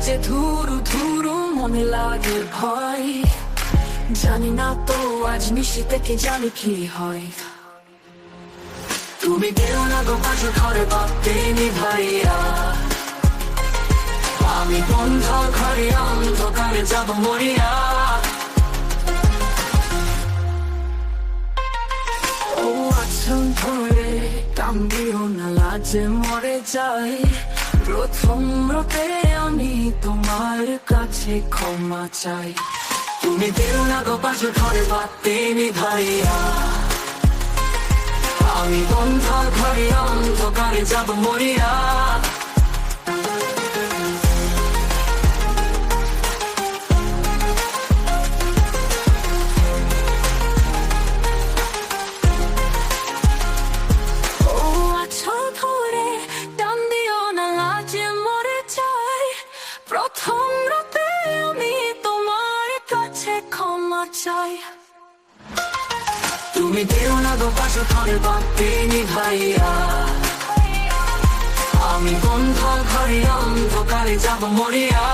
যে ধুরু ধুরু মনে লাগে ভয়, জানি না তো আজ নিশি থেকে জানি কি হয়। তুমি দিও না গো বাজু ঘরে বাতি নিভাইয়া, আমি বন্ধ ঘরে অন্ধকারে যাব মরিয়া। ও আছন ধরে টান দিও না লাজে মরে যাই, প্রথম রাতে আমি তোমার কাছে ক্ষমা চাই। তুমি দিও না গো বাজু ঘরে বাতি নিভাইয়া, আমি বন্ধ ঘরে অন্ধকারে যাব মরিয়া। প্রথম রাতে আমি তোমার কাছে ক্ষমা চাই। তুমি দিও না গো বাজু ঘরে বাতি নিভাইয়া, আমি বন্ধ ঘরে অন্ধকারে যাব মরিয়া।